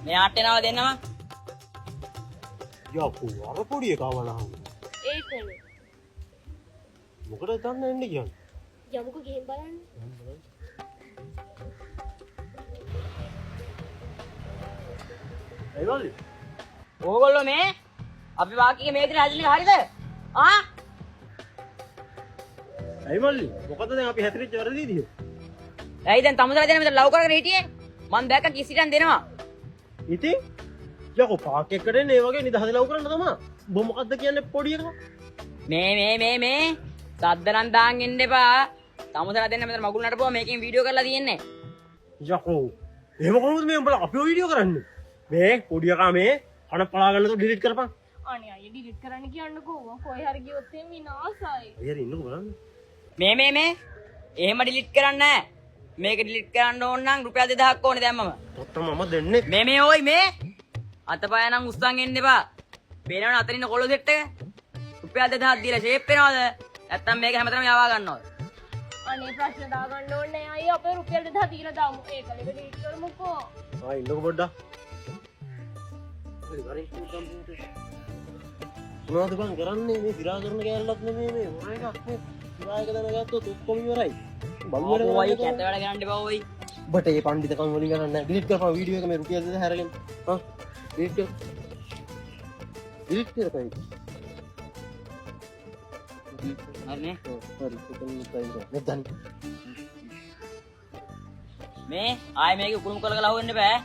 මෙයාට එනවා දෙන්නම. යකෝ අර පොඩි එකා වලහන්. ඒකනේ. මොකටද දන්න එන්නේ කියන්නේ? යමුකෝ ගිහින් බලන්න. ඒ වගේ. ඕගොල්ලෝ මේ අපි වාකියේ මේ දින හැදෙන්නේ හරියද? ආ? ඇයි මල්ලි? මොකද දැන් අපි හැතිරිච්ච වැරදිද? ඇයි දැන් තමුසලා දෙන මෙතන ලව් කරගෙන හිටියේ? මං දැක්ක කිසිටන් දෙනවා. ඉතින් යකෝ පාක් එකට එන්නේ ඒ වගේ නිදහස ලව් කරන්න තමයි. ඔබ මොකද්ද කියන්නේ පොඩි එකා? මේ සද්ද නම් දාන් ඉන්න එපා. තමුසලා දෙන්න මෙතන මගුල් නටපුවා මේකෙන් වීඩියෝ කරලා තියෙන්නේ. යකෝ එහෙම කොහොමද මේ උඹලා අපිව වීඩියෝ කරන්නේ? මේ පොඩි එකා මේ කන පලාගන්න તો ඩිලීට් කරපන්. අනේ අයියේ ඩිලීට් කරන්න කියන්නකෝ. කොයි හරි ගියොත් එම් විනාසයි. අයියර ඉන්නකෝ බලන්න. මේ එහෙම ඩිලීට් කරන්න නෑ. මේක ඩිලීට් කරන්න ඕන නම් රුපියල් 2000ක් ඕනේ දැම්මම. ඔත්ත මම දෙන්නේ. මේ ඕයි මේ අතපය නම් උස්සන් එන්න එපා. පේනවනේ අතරින් ඉන්න කොල්ල සෙට් එක. රුපියල් 2000ක් දීලා ෂේප් වෙනවද? නැත්තම් මේක හැමතැනම යවා ගන්නවද? අනේ ප්‍රශ්න දාගන්න ඕනේ අයියේ අපේ රුපියල් 2000 දීලා දාමු. ඒක නෙවෙයි ඩිලීට් කරමුකෝ. ආ ඉන්නකෝ පොඩ්ඩක්. මොනවද බං කරන්නේ මේ සිරා කරන කෑල්ලක් නෙමෙයි මේ මොන එකක් මේ සිරා එක දැනගත්තොත් ඔක්කොම ඉවරයි. බලුවල ඔයි කැත වැඩ ගන්න එපා ඔයි. බට ඒ පඬිතකම් වලින් කරන්නේ නැහැ. ඩිලීට් කරපන් වීඩියෝ එක මේ රුපියල් 2000 හැරගෙන. හා ඩිලීට් කර. ඩිලීට් කරපන්. හරිනේ. හරි එතන මුතයිද. නැත්නම් මේ ආයේ මේක උකුණු කරලා ලහුවෙන්න බෑ.